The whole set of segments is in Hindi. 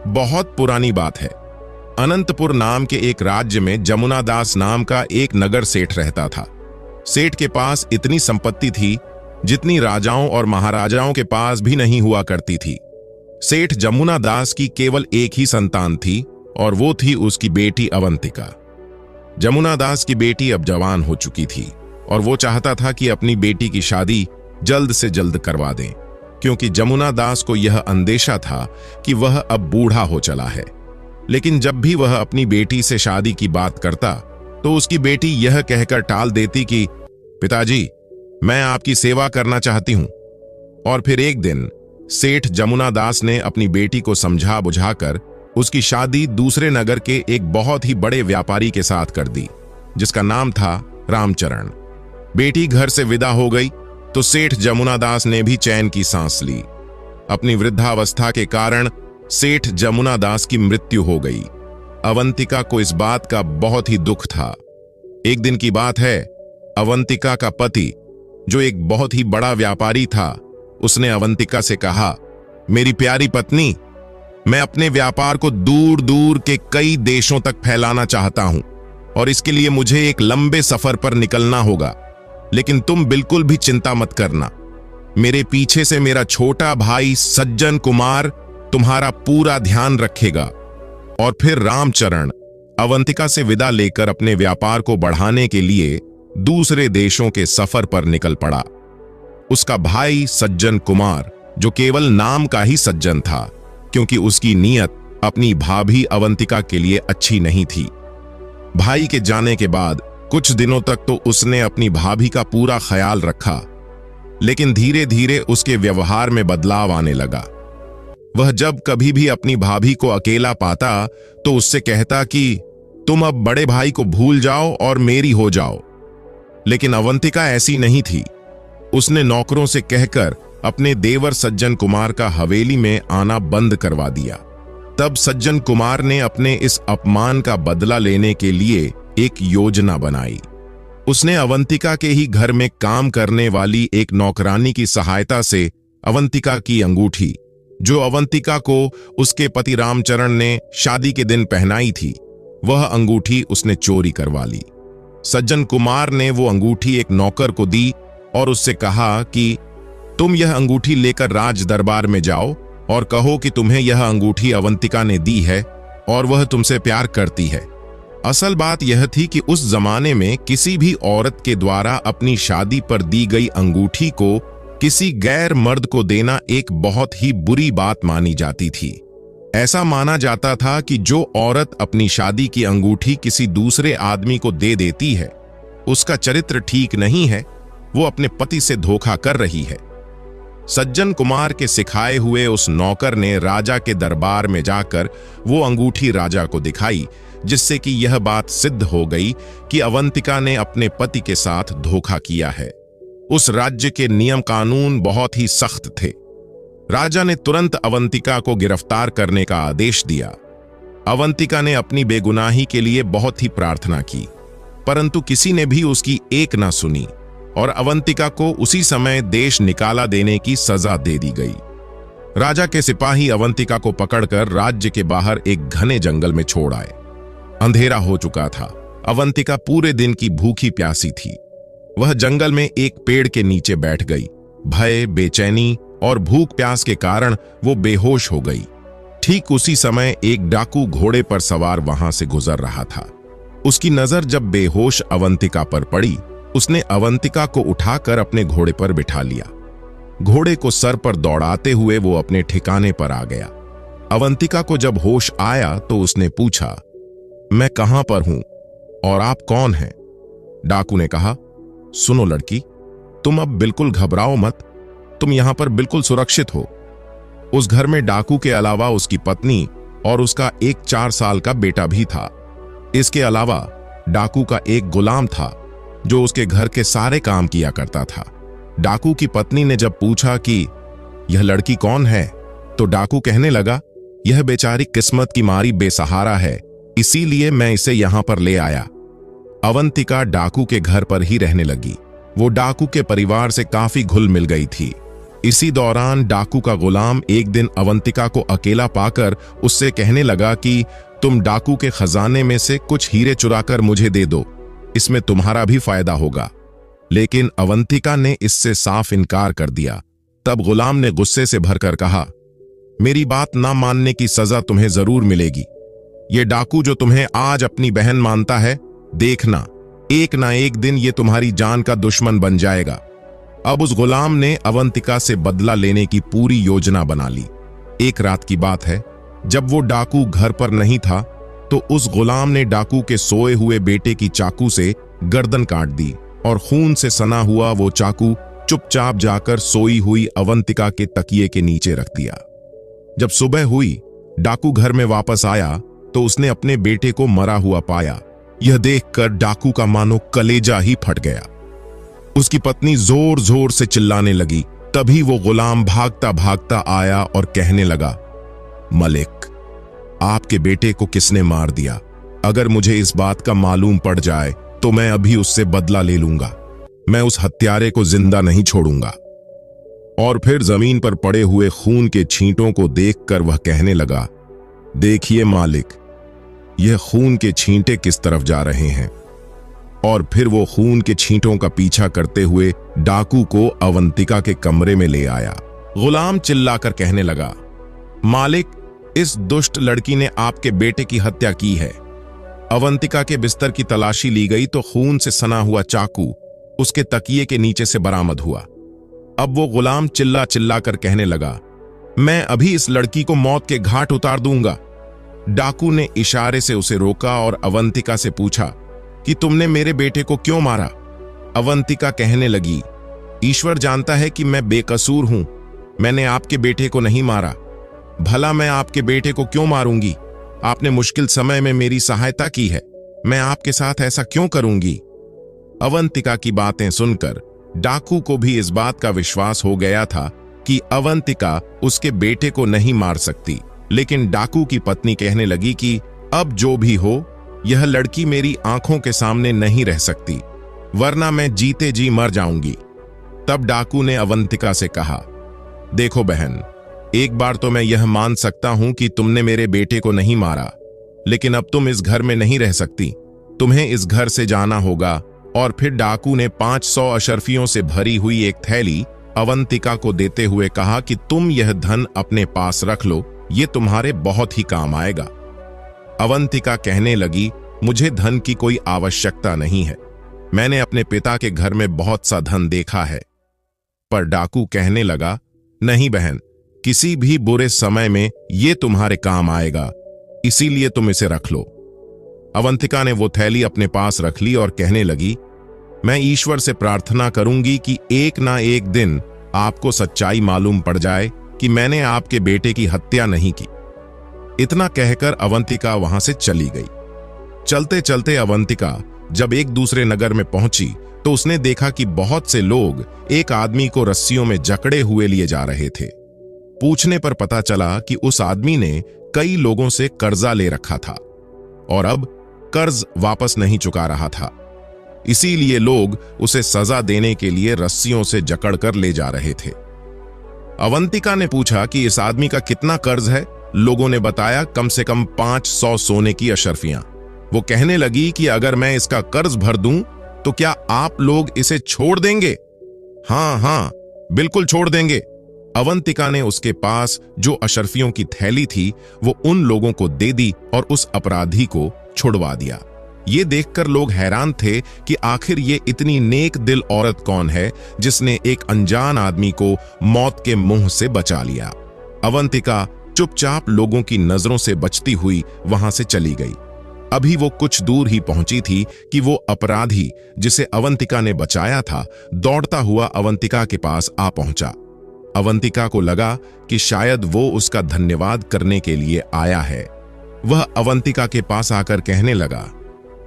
बहुत पुरानी बात है। अनंतपुर नाम के एक राज्य में जमुना दास नाम का एक नगर सेठ रहता था। सेठ के पास इतनी संपत्ति थी जितनी राजाओं और महाराजाओं के पास भी नहीं हुआ करती थी। सेठ जमुना दास की केवल एक ही संतान थी और वो थी उसकी बेटी अवंतिका। जमुना दास की बेटी अब जवान हो चुकी थी और वो चाहता था कि अपनी बेटी की शादी जल्द से जल्द करवा दें, क्योंकि जमुना दास को यह अंदेशा था कि वह अब बूढ़ा हो चला है। लेकिन जब भी वह अपनी बेटी से शादी की बात करता तो उसकी बेटी यह कहकर टाल देती कि पिताजी, मैं आपकी सेवा करना चाहती हूं। और फिर एक दिन सेठ जमुना दास ने अपनी बेटी को समझा बुझाकर उसकी शादी दूसरे नगर के एक बहुत ही बड़े व्यापारी के साथ कर दी, जिसका नाम था रामचरण। बेटी घर से विदा हो गई तो सेठ जमुना दास ने भी चैन की सांस ली। अपनी वृद्धावस्था के कारण सेठ जमुना दास की मृत्यु हो गई। अवंतिका को इस बात का बहुत ही दुख था। एक दिन की बात है, अवंतिका का पति, जो एक बहुत ही बड़ा व्यापारी था, उसने अवंतिका से कहा, मेरी प्यारी पत्नी, मैं अपने व्यापार को दूर दूर के कई देशों तक फैलाना चाहता हूं और इसके लिए मुझे एक लंबे सफर पर निकलना होगा। लेकिन तुम बिल्कुल भी चिंता मत करना। मेरे पीछे से मेरा छोटा भाई सज्जन कुमार तुम्हारा पूरा ध्यान रखेगा। और फिर रामचरण अवंतिका से विदा लेकर अपने व्यापार को बढ़ाने के लिए दूसरे देशों के सफर पर निकल पड़ा। उसका भाई सज्जन कुमार, जो केवल नाम का ही सज्जन था, क्योंकि उसकी नीयत अपनी भाभी अवंतिका के लिए अच्छी नहीं थी। भाई के जाने के बाद कुछ दिनों तक तो उसने अपनी भाभी का पूरा ख्याल रखा, लेकिन धीरे धीरे उसके व्यवहार में बदलाव आने लगा। वह जब कभी भी अपनी भाभी को अकेला पाता तो उससे कहता कि तुम अब बड़े भाई को भूल जाओ और मेरी हो जाओ। लेकिन अवंतिका ऐसी नहीं थी। उसने नौकरों से कहकर अपने देवर सज्जन कुमार का हवेली में आना बंद करवा दिया। तब सज्जन कुमार ने अपने इस अपमान का बदला लेने के लिए एक योजना बनाई। उसने अवंतिका के ही घर में काम करने वाली एक नौकरानी की सहायता से अवंतिका की अंगूठी, जो अवंतिका को उसके पति रामचरण ने शादी के दिन पहनाई थी, वह अंगूठी उसने चोरी करवा ली। सज्जन कुमार ने वो अंगूठी एक नौकर को दी और उससे कहा कि तुम यह अंगूठी लेकर राज दरबार में जाओ और कहो कि तुम्हें यह अंगूठी अवंतिका ने दी है और वह तुमसे प्यार करती है। असल बात यह थी कि उस जमाने में किसी भी औरत के द्वारा अपनी शादी पर दी गई अंगूठी को किसी गैर मर्द को देना एक बहुत ही बुरी बात मानी जाती थी। ऐसा माना जाता था कि जो औरत अपनी शादी की अंगूठी किसी दूसरे आदमी को दे देती है, उसका चरित्र ठीक नहीं है, वो अपने पति से धोखा कर रही है। सज्जन कुमार के सिखाए हुए उस नौकर ने राजा के दरबार में जाकर वो अंगूठी राजा को दिखाई, जिससे कि यह बात सिद्ध हो गई कि अवंतिका ने अपने पति के साथ धोखा किया है। उस राज्य के नियम कानून बहुत ही सख्त थे। राजा ने तुरंत अवंतिका को गिरफ्तार करने का आदेश दिया। अवंतिका ने अपनी बेगुनाही के लिए बहुत ही प्रार्थना की, परंतु किसी ने भी उसकी एक ना सुनी और अवंतिका को उसी समय देश निकाला देने की सजा दे दी गई। राजा के सिपाही अवंतिका को पकड़कर राज्य के बाहर एक घने जंगल में छोड़ आए। अंधेरा हो चुका था। अवंतिका पूरे दिन की भूखी प्यासी थी। वह जंगल में एक पेड़ के नीचे बैठ गई। भय, बेचैनी और भूख प्यास के कारण वो बेहोश हो गई। ठीक उसी समय एक डाकू घोड़े पर सवार वहां से गुजर रहा था। उसकी नजर जब बेहोश अवंतिका पर पड़ी, उसने अवंतिका को उठाकर अपने घोड़े पर बिठा लिया। घोड़े को सर पर दौड़ाते हुए वो अपने ठिकाने पर आ गया। अवंतिका को जब होश आया तो उसने पूछा, मैं कहां पर हूं और आप कौन हैं? डाकू ने कहा, सुनो लड़की, तुम अब बिल्कुल घबराओ मत, तुम यहां पर बिल्कुल सुरक्षित हो। उस घर में डाकू के अलावा उसकी पत्नी और उसका एक 4 साल का बेटा भी था। इसके अलावा डाकू का एक गुलाम था जो उसके घर के सारे काम किया करता था। डाकू की पत्नी ने जब पूछा कि यह लड़की कौन है, तो डाकू कहने लगा, यह बेचारी किस्मत की मारी बेसहारा है, इसीलिए मैं इसे यहां पर ले आया। अवंतिका डाकू के घर पर ही रहने लगी। वो डाकू के परिवार से काफी घुल मिल गई थी। इसी दौरान डाकू का गुलाम एक दिन अवंतिका को अकेला पाकर उससे कहने लगा कि तुम डाकू के खजाने में से कुछ हीरे चुराकर मुझे दे दो, इसमें तुम्हारा भी फायदा होगा। लेकिन अवंतिका ने इससे साफ इनकार कर दिया। तब गुलाम ने गुस्से से भरकर कहा, मेरी बात ना मानने की सजा तुम्हें जरूर मिलेगी। ये डाकू जो तुम्हें आज अपनी बहन मानता है, देखना एक ना एक दिन ये तुम्हारी जान का दुश्मन बन जाएगा। अब उस गुलाम ने अवंतिका से बदला लेने की पूरी योजना बना ली। एक रात की बात है, जब वो डाकू घर पर नहीं था तो उस गुलाम ने डाकू के सोए हुए बेटे की चाकू से गर्दन काट दी और खून से सना हुआ वो चाकू चुपचाप जाकर सोई हुई अवंतिका के तकिए के नीचे रख दिया। जब सुबह हुई, डाकू घर में वापस आया तो उसने अपने बेटे को मरा हुआ पाया। यह देखकर डाकू का मानो कलेजा ही फट गया। उसकी पत्नी जोर जोर से चिल्लाने लगी। तभी वो गुलाम भागता भागता आया और कहने लगा, मलिक, आपके बेटे को किसने मार दिया? अगर मुझे इस बात का मालूम पड़ जाए तो मैं अभी उससे बदला ले लूंगा। मैं उस हत्यारे को जिंदा नहीं छोड़ूंगा। और फिर जमीन पर पड़े हुए खून के छींटों को देखकर वह कहने लगा, देखिए मालिक, यह खून के छींटे किस तरफ जा रहे हैं। और फिर वो खून के छींटों का पीछा करते हुए डाकू को अवंतिका के कमरे में ले आया। गुलाम चिल्लाकर कहने लगा, मालिक, इस दुष्ट लड़की ने आपके बेटे की हत्या की है। अवंतिका के बिस्तर की तलाशी ली गई तो खून से सना हुआ चाकू उसके तकिए के नीचे से बरामद हुआ। अब वो गुलाम चिल्ला चिल्ला कर कहने लगा, मैं अभी इस लड़की को मौत के घाट उतार दूंगा। डाकू ने इशारे से उसे रोका और अवंतिका से पूछा कि तुमने मेरे बेटे को क्यों मारा? अवंतिका कहने लगी, ईश्वर जानता है कि मैं बेकसूर हूं, मैंने आपके बेटे को नहीं मारा। भला मैं आपके बेटे को क्यों मारूंगी? आपने मुश्किल समय में मेरी सहायता की है, मैं आपके साथ ऐसा क्यों करूंगी? अवंतिका की बातें सुनकर डाकू को भी इस बात का विश्वास हो गया था कि अवंतिका उसके बेटे को नहीं मार सकती। लेकिन डाकू की पत्नी कहने लगी कि अब जो भी हो, यह लड़की मेरी आंखों के सामने नहीं रह सकती, वरना मैं जीते जी मर जाऊंगी। तब डाकू ने अवंतिका से कहा, देखो बहन, एक बार तो मैं यह मान सकता हूं कि तुमने मेरे बेटे को नहीं मारा, लेकिन अब तुम इस घर में नहीं रह सकती, तुम्हें इस घर से जाना होगा। और फिर डाकू ने 500 अशर्फियों से भरी हुई एक थैली अवंतिका को देते हुए कहा कि तुम यह धन अपने पास रख लो, ये तुम्हारे बहुत ही काम आएगा। अवंतिका कहने लगी, मुझे धन की कोई आवश्यकता नहीं है, मैंने अपने पिता के घर में बहुत सा धन देखा है। पर डाकू कहने लगा, नहीं बहन, किसी भी बुरे समय में ये तुम्हारे काम आएगा, इसीलिए तुम इसे रख लो। अवंतिका ने वो थैली अपने पास रख ली और कहने लगी, मैं ईश्वर से प्रार्थना करूंगी कि एक ना एक दिन आपको सच्चाई मालूम पड़ जाए कि मैंने आपके बेटे की हत्या नहीं की। इतना कहकर अवंतिका वहां से चली गई। चलते चलते अवंतिका जब एक दूसरे नगर में पहुंची तो उसने देखा कि बहुत से लोग एक आदमी को रस्सियों में जकड़े हुए लिए जा रहे थे। पूछने पर पता चला कि उस आदमी ने कई लोगों से कर्जा ले रखा था और अब कर्ज वापस नहीं चुका रहा था, इसीलिए लोग उसे सजा देने के लिए रस्सियों से जकड़कर ले जा रहे थे। अवंतिका ने पूछा कि इस आदमी का कितना कर्ज है। लोगों ने बताया कम से कम 500 सोने की अशर्फियां। वो कहने लगी कि अगर मैं इसका कर्ज भर दूं तो क्या आप लोग इसे छोड़ देंगे? हाँ हाँ, बिल्कुल छोड़ देंगे। अवंतिका ने उसके पास जो अशर्फियों की थैली थी वो उन लोगों को दे दी और उस अपराधी को छुड़वा दिया। ये देखकर लोग हैरान थे कि आखिर ये इतनी नेक दिल औरत कौन है जिसने एक अनजान आदमी को मौत के मुंह से बचा लिया। अवंतिका चुपचाप लोगों की नजरों से बचती हुई वहां से चली गई। अभी वो कुछ दूर ही पहुंची थी कि वो अपराधी जिसे अवंतिका ने बचाया था दौड़ता हुआ अवंतिका के पास आ पहुंचा। अवंतिका को लगा कि शायद वो उसका धन्यवाद करने के लिए आया है। वह अवंतिका के पास आकर कहने लगा,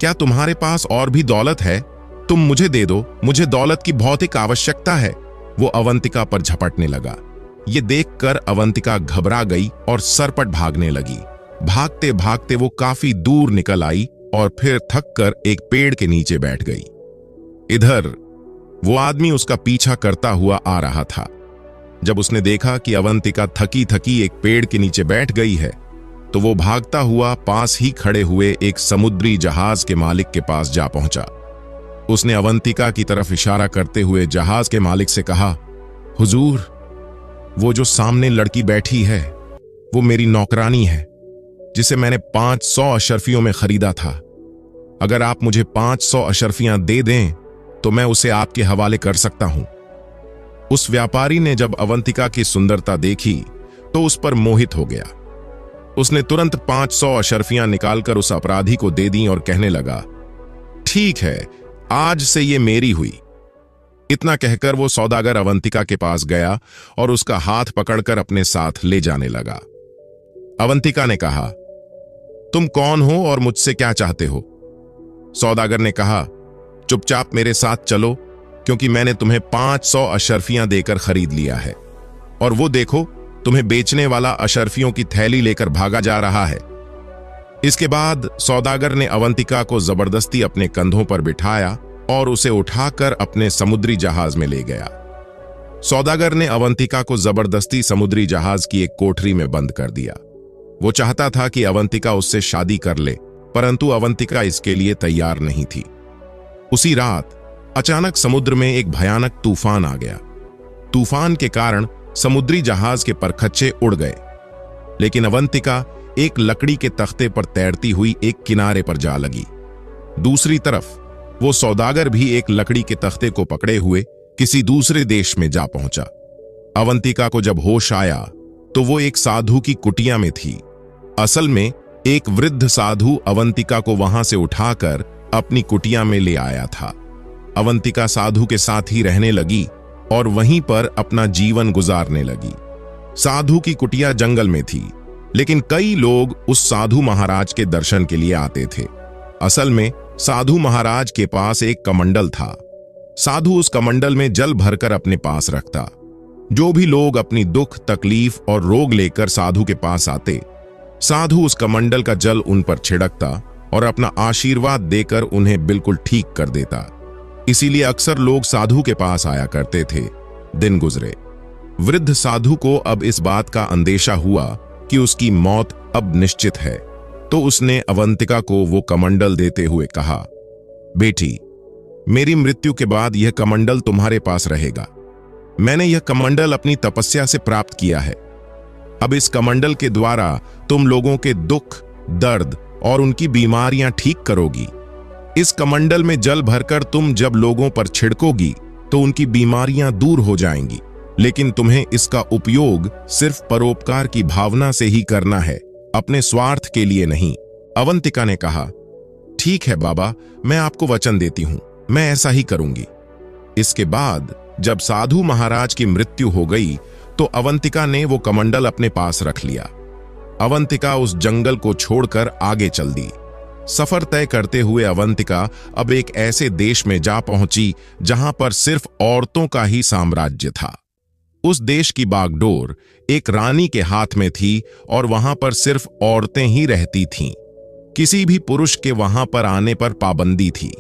क्या तुम्हारे पास और भी दौलत है? तुम मुझे दे दो, मुझे दौलत की भौतिक आवश्यकता है। वो अवंतिका पर झपटने लगा। ये देखकर अवंतिका घबरा गई और सरपट भागने लगी। भागते भागते वो काफी दूर निकल आई और फिर थककर एक पेड़ के नीचे बैठ गई। इधर वो आदमी उसका पीछा करता हुआ आ रहा था। जब उसने देखा कि अवंतिका थकी थकी एक पेड़ के नीचे बैठ गई है, तो वो भागता हुआ पास ही खड़े हुए एक समुद्री जहाज के मालिक के पास जा पहुंचा। उसने अवंतिका की तरफ इशारा करते हुए जहाज के मालिक से कहा, हुजूर, वो जो सामने लड़की बैठी है वो मेरी नौकरानी है, जिसे मैंने 500 अशर्फियों में खरीदा था। अगर आप मुझे 500 अशर्फियां दे दें तो मैं उसे आपके हवाले कर सकता हूं। उस व्यापारी ने जब अवंतिका की सुंदरता देखी तो उस पर मोहित हो गया। उसने तुरंत 500 अशर्फियां निकालकर उस अपराधी को दे दी और कहने लगा, ठीक है, आज से ये मेरी हुई। इतना कहकर वो सौदागर अवंतिका के पास गया और उसका हाथ पकड़कर अपने साथ ले जाने लगा। अवंतिका ने कहा, तुम कौन हो और मुझसे क्या चाहते हो? सौदागर ने कहा, चुपचाप मेरे साथ चलो, क्योंकि मैंने तुम्हें 500 अशर्फियां देकर खरीद लिया है। और वो देखो, तुम्हें बेचने वाला अशर्फियों की थैली लेकर भागा जा रहा है। इसके बाद सौदागर ने अवंतिका को जबरदस्ती अपने कंधों पर बिठाया और उसे उठाकर अपने समुद्री जहाज में ले गया। सौदागर ने अवंतिका को जबरदस्ती समुद्री जहाज की एक कोठरी में बंद कर दिया। वो चाहता था कि अवंतिका उससे शादी कर ले, परंतु अवंतिका इसके लिए तैयार नहीं थी। उसी रात अचानक समुद्र में एक भयानक तूफान आ गया। तूफान के कारण समुद्री जहाज के परखच्चे उड़ गए, लेकिन अवंतिका एक लकड़ी के तख्ते पर तैरती हुई एक किनारे पर जा लगी। दूसरी तरफ वो सौदागर भी एक लकड़ी के तख्ते को पकड़े हुए किसी दूसरे देश में जा पहुंचा। अवंतिका को जब होश आया तो वो एक साधु की कुटिया में थी। असल में एक वृद्ध साधु अवंतिका को वहां से उठाकर अपनी कुटिया में ले आया था। अवंतिका साधु के साथ ही रहने लगी और वहीं पर अपना जीवन गुजारने लगी। साधु की कुटिया जंगल में थी, लेकिन कई लोग उस साधु महाराज के दर्शन के लिए आते थे। असल में साधु महाराज के पास एक कमंडल था। साधु उस कमंडल में जल भरकर अपने पास रखता। जो भी लोग अपनी दुख, तकलीफ और रोग लेकर साधु के पास आते, साधु उस कमंडल का जल उन पर छिड़कता और अपना आशीर्वाद देकर उन्हें बिल्कुल ठीक कर देता। इसीलिए अक्सर लोग साधु के पास आया करते थे। दिन गुजरे। वृद्ध साधु को अब इस बात का अंदेशा हुआ कि उसकी मौत अब निश्चित है, तो उसने अवंतिका को वो कमंडल देते हुए कहा, बेटी, मेरी मृत्यु के बाद यह कमंडल तुम्हारे पास रहेगा। मैंने यह कमंडल अपनी तपस्या से प्राप्त किया है। अब इस कमंडल के द्वारा तुम लोगों के दुख, दर्द और उनकी बीमारियां ठीक करोगी। इस कमंडल में जल भरकर तुम जब लोगों पर छिड़कोगी तो उनकी बीमारियां दूर हो जाएंगी, लेकिन तुम्हें इसका उपयोग सिर्फ परोपकार की भावना से ही करना है, अपने स्वार्थ के लिए नहीं। अवंतिका ने कहा, ठीक है बाबा, मैं आपको वचन देती हूं, मैं ऐसा ही करूंगी। इसके बाद जब साधु महाराज की मृत्यु हो गई तो अवंतिका ने वो कमंडल अपने पास रख लिया। अवंतिका उस जंगल को छोड़कर आगे चल दी। सफर तय करते हुए अवंतिका अब एक ऐसे देश में जा पहुंची जहां पर सिर्फ औरतों का ही साम्राज्य था। उस देश की बागडोर एक रानी के हाथ में थी और वहां पर सिर्फ औरतें ही रहती थीं। किसी भी पुरुष के वहां पर आने पर पाबंदी थी।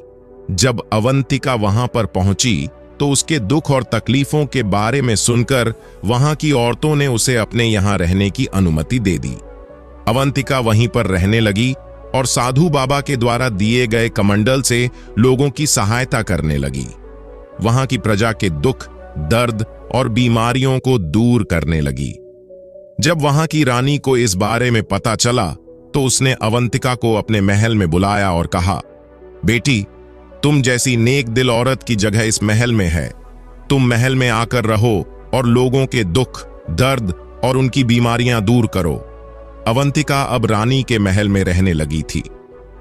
जब अवंतिका वहां पर पहुंची तो उसके दुख और तकलीफों के बारे में सुनकर वहां की औरतों ने उसे अपने यहां रहने की अनुमति दे दी। अवंतिका वहीं पर रहने लगी और साधु बाबा के द्वारा दिए गए कमंडल से लोगों की सहायता करने लगी। वहां की प्रजा के दुख, दर्द और बीमारियों को दूर करने लगी। जब वहां की रानी को इस बारे में पता चला तो उसने अवंतिका को अपने महल में बुलाया और कहा, बेटी, तुम जैसी नेक दिल औरत की जगह इस महल में है। तुम महल में आकर रहो और लोगों के दुख, दर्द और उनकी बीमारियां दूर करो। अवंतिका अब रानी के महल में रहने लगी थी।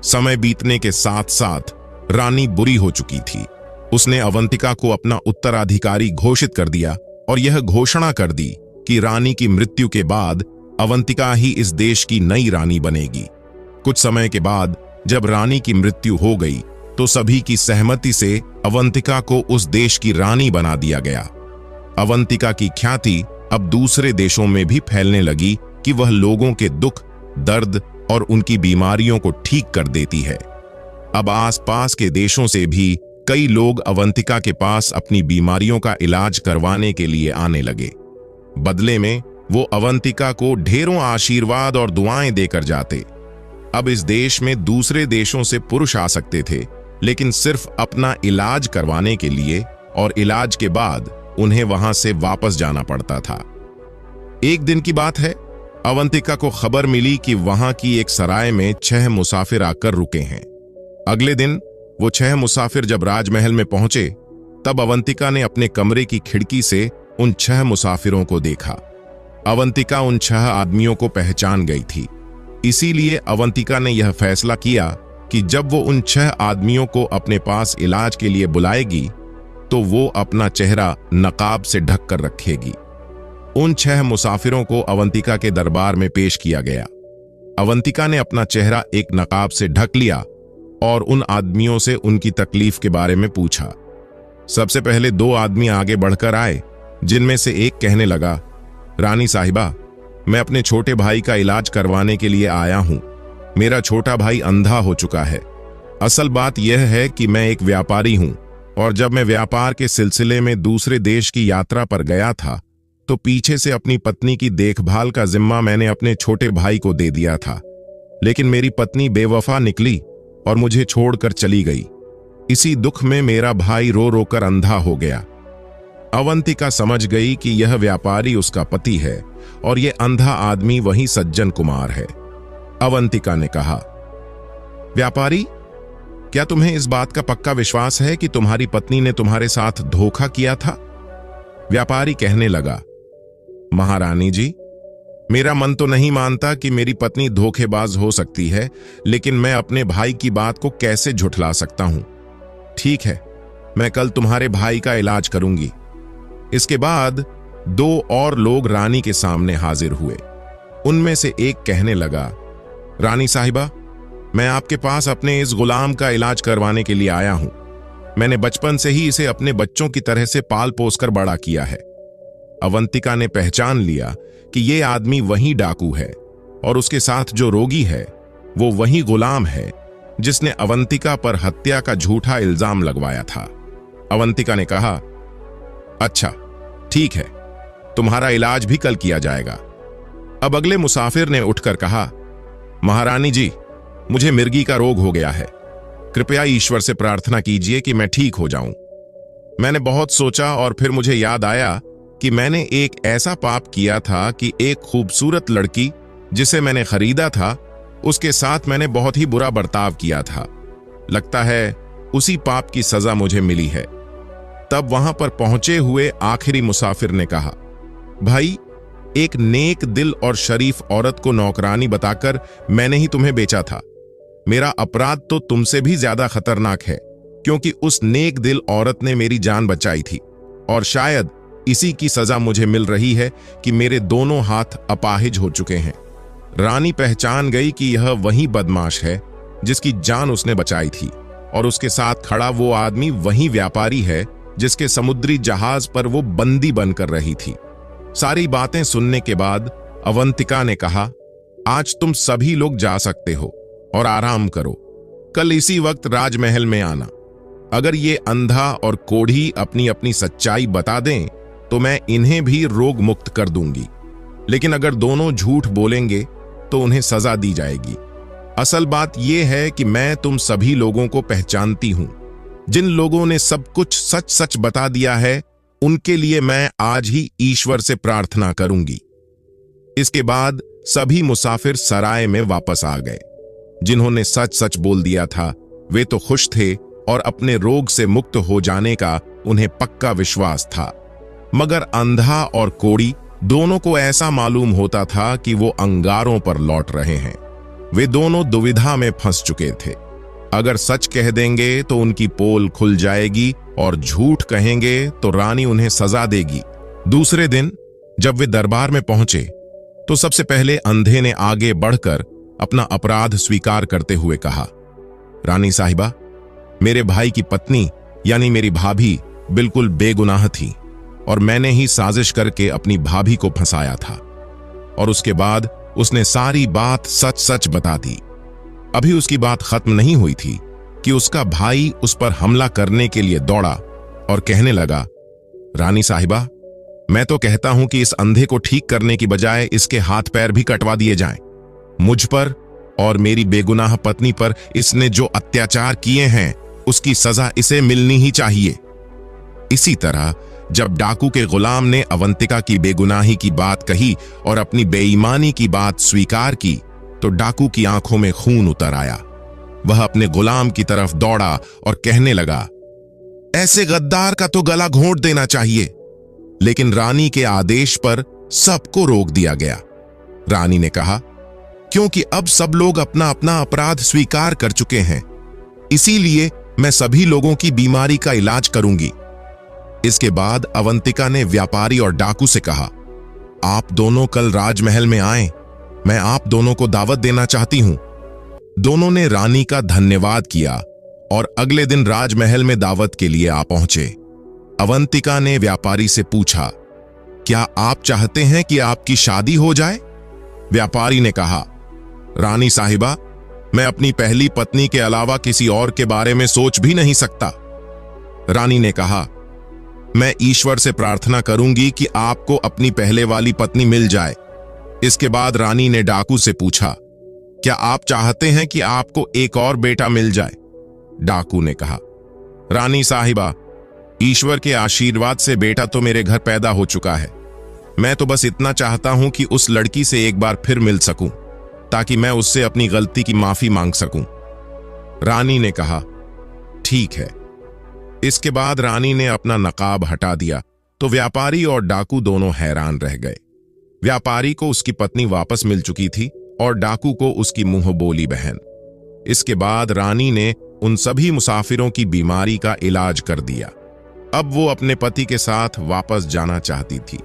समय बीतने के साथ साथ रानी बुरी हो चुकी थी। उसने अवंतिका को अपना उत्तराधिकारी घोषित कर दिया और यह घोषणा कर दी कि रानी की मृत्यु के बाद अवंतिका ही इस देश की नई रानी बनेगी। कुछ समय के बाद जब रानी की मृत्यु हो गई तो सभी की सहमति से अवंतिका को उस देश की रानी बना दिया गया। अवंतिका की ख्याति अब दूसरे देशों में भी फैलने लगी कि वह लोगों के दुख, दर्द और उनकी बीमारियों को ठीक कर देती है। अब आसपास के देशों से भी कई लोग अवंतिका के पास अपनी बीमारियों का इलाज करवाने के लिए आने लगे। बदले में वो अवंतिका को ढेरों आशीर्वाद और दुआएं देकर जाते। अब इस देश में दूसरे देशों से पुरुष आ सकते थे, लेकिन सिर्फ अपना इलाज करवाने के लिए, और इलाज के बाद उन्हें वहां से वापस जाना पड़ता था। एक दिन की बात है, अवंतिका को खबर मिली कि वहां की एक सराय में 6 मुसाफिर आकर रुके हैं। अगले दिन वो 6 मुसाफिर जब राजमहल में पहुंचे, तब अवंतिका ने अपने कमरे की खिड़की से उन 6 मुसाफिरों को देखा। अवंतिका उन 6 आदमियों को पहचान गई थी। इसीलिए अवंतिका ने यह फैसला किया कि जब वो उन 6 आदमियों को अपने पास इलाज के लिए बुलाएगी, तो वो अपना चेहरा नकाब से ढक कर रखेगी। उन 6 मुसाफिरों को अवंतिका के दरबार में पेश किया गया। अवंतिका ने अपना चेहरा एक नकाब से ढक लिया और उन आदमियों से उनकी तकलीफ के बारे में पूछा। सबसे पहले 2 आदमी आगे बढ़कर आए, जिनमें से एक कहने लगा, रानी साहिबा, मैं अपने छोटे भाई का इलाज करवाने के लिए आया हूं। मेरा छोटा भाई अंधा हो चुका है। असल बात यह है कि मैं एक व्यापारी हूं, और जब मैं व्यापार के सिलसिले में दूसरे देश की यात्रा पर गया था, तो पीछे से अपनी पत्नी की देखभाल का जिम्मा मैंने अपने छोटे भाई को दे दिया था। लेकिन मेरी पत्नी बेवफा निकली और मुझे छोड़कर चली गई। इसी दुख में मेरा भाई रो रो कर अंधा हो गया। अवंतिका समझ गई कि यह व्यापारी उसका पति है और यह अंधा आदमी वही सज्जन कुमार है। अवंतिका ने कहा, व्यापारी, क्या तुम्हें इस बात का पक्का विश्वास है कि तुम्हारी पत्नी ने तुम्हारे साथ धोखा किया था? व्यापारी कहने लगा, महारानी जी, मेरा मन तो नहीं मानता कि मेरी पत्नी धोखेबाज हो सकती है, लेकिन मैं अपने भाई की बात को कैसे झुठला सकता हूं? ठीक है, मैं कल तुम्हारे भाई का इलाज करूंगी। इसके बाद 2 और लोग रानी के सामने हाजिर हुए। उनमें से एक कहने लगा, रानी साहिबा, मैं आपके पास अपने इस गुलाम का इलाज करवाने के लिए आया हूं। मैंने बचपन से ही इसे अपने बच्चों की तरह से पाल पोस कर बड़ा किया है। अवंतिका ने पहचान लिया कि यह आदमी वही डाकू है और उसके साथ जो रोगी है वो वही गुलाम है जिसने अवंतिका पर हत्या का झूठा इल्जाम लगवाया था। अवंतिका ने कहा, अच्छा ठीक है, तुम्हारा इलाज भी कल किया जाएगा। अब अगले मुसाफिर ने उठकर कहा, महारानी जी, मुझे मिर्गी का रोग हो गया है। कृपया ईश्वर से प्रार्थना कीजिए कि मैं ठीक हो जाऊं। मैंने बहुत सोचा और फिर मुझे याद आया कि मैंने एक ऐसा पाप किया था कि एक खूबसूरत लड़की जिसे मैंने खरीदा था, उसके साथ मैंने बहुत ही बुरा बर्ताव किया था। लगता है उसी पाप की सजा मुझे मिली है। तब वहां पर पहुंचे हुए आखिरी मुसाफिर ने कहा, भाई, एक नेक दिल और शरीफ औरत को नौकरानी बताकर मैंने ही तुम्हें बेचा था। मेरा अपराध तो तुमसे भी ज्यादा खतरनाक है, क्योंकि उस नेक दिल औरत ने मेरी जान बचाई थी, और शायद इसी की सजा मुझे मिल रही है कि मेरे दोनों हाथ अपाहिज हो चुके हैं। रानी पहचान गई कि यह वही बदमाश है जिसकी जान उसने बचाई थी, और उसके साथ खड़ा वो आदमी वही व्यापारी है जिसके समुद्री जहाज पर वो बंदी बनकर रही थी। सारी बातें सुनने के बाद अवंतिका ने कहा, आज तुम सभी लोग जा सकते हो और आराम करो। कल इसी वक्त राजमहल में आना। अगर ये अंधा और कोढ़ी अपनी अपनी सच्चाई बता दें तो मैं इन्हें भी रोग मुक्त कर दूंगी, लेकिन अगर दोनों झूठ बोलेंगे तो उन्हें सजा दी जाएगी। असल बात यह है कि मैं तुम सभी लोगों को पहचानती हूं। जिन लोगों ने सब कुछ सच सच बता दिया है, उनके लिए मैं आज ही ईश्वर से प्रार्थना करूंगी। इसके बाद सभी मुसाफिर सराय में वापस आ गए। जिन्होंने सच सच बोल दिया था वे तो खुश थे और अपने रोग से मुक्त हो जाने का उन्हें पक्का विश्वास था, मगर अंधा और कोढ़ी दोनों को ऐसा मालूम होता था कि वो अंगारों पर लौट रहे हैं। वे दोनों दुविधा में फंस चुके थे। अगर सच कह देंगे तो उनकी पोल खुल जाएगी, और झूठ कहेंगे तो रानी उन्हें सजा देगी। दूसरे दिन जब वे दरबार में पहुंचे तो सबसे पहले अंधे ने आगे बढ़कर अपना अपराध स्वीकार करते हुए कहा, रानी साहिबा, मेरे भाई की पत्नी यानी मेरी भाभी बिल्कुल बेगुनाह थी, और मैंने ही साजिश करके अपनी भाभी को फंसाया था, और उसके बाद उसने सारी बात सच सच बता दी। अभी उसकी बात खत्म नहीं हुई थी कि उसका भाई उस पर हमला करने के लिए दौड़ा और कहने लगा, रानी साहिबा, मैं तो कहता हूं कि इस अंधे को ठीक करने की बजाय इसके हाथ पैर भी कटवा दिए जाएं। मुझ पर और मेरी बेगुनाह पत्नी पर इसने जो अत्याचार किए हैं उसकी सजा इसे मिलनी ही चाहिए। इसी तरह जब डाकू के गुलाम ने अवंतिका की बेगुनाही की बात कही और अपनी बेईमानी की बात स्वीकार की तो डाकू की आंखों में खून उतर आया। वह अपने गुलाम की तरफ दौड़ा और कहने लगा, ऐसे गद्दार का तो गला घोंट देना चाहिए। लेकिन रानी के आदेश पर सबको रोक दिया गया। रानी ने कहा, क्योंकि अब सब लोग अपना अपना अपराध स्वीकार कर चुके हैं, इसीलिए मैं सभी लोगों की बीमारी का इलाज करूंगी। इसके बाद अवंतिका ने व्यापारी और डाकू से कहा, आप दोनों कल राजमहल में आए, मैं आप दोनों को दावत देना चाहती हूं। दोनों ने रानी का धन्यवाद किया और अगले दिन राजमहल में दावत के लिए आ पहुंचे। अवंतिका ने व्यापारी से पूछा, क्या आप चाहते हैं कि आपकी शादी हो जाए? व्यापारी ने कहा, रानी साहिबा, मैं अपनी पहली पत्नी के अलावा किसी और के बारे में सोच भी नहीं सकता। रानी ने कहा, मैं ईश्वर से प्रार्थना करूंगी कि आपको अपनी पहले वाली पत्नी मिल जाए। इसके बाद रानी ने डाकू से पूछा, क्या आप चाहते हैं कि आपको एक और बेटा मिल जाए? डाकू ने कहा, रानी साहिबा, ईश्वर के आशीर्वाद से बेटा तो मेरे घर पैदा हो चुका है। मैं तो बस इतना चाहता हूं कि उस लड़की से एक बार फिर मिल सकूं, ताकि मैं उससे अपनी गलती की माफी मांग सकूं। रानी ने कहा, ठीक है। इसके बाद रानी ने अपना नकाब हटा दिया तो व्यापारी और डाकू दोनों हैरान रह गए। व्यापारी को उसकी पत्नी वापस मिल चुकी थी और डाकू को उसकी मुंह बोली बहन। इसके बाद रानी ने उन सभी मुसाफिरों की बीमारी का इलाज कर दिया। अब वो अपने पति के साथ वापस जाना चाहती थी।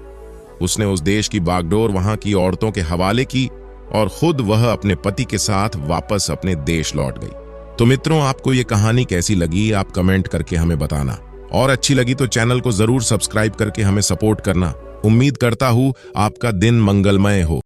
उसने उस देश की बागडोर वहां की औरतों के हवाले की और खुद वह अपने पति के साथ वापस अपने देश लौट गई। तो मित्रों, आपको ये कहानी कैसी लगी आप कमेंट करके हमें बताना, और अच्छी लगी तो चैनल को जरूर सब्सक्राइब करके हमें सपोर्ट करना। उम्मीद करता हूं आपका दिन मंगलमय हो।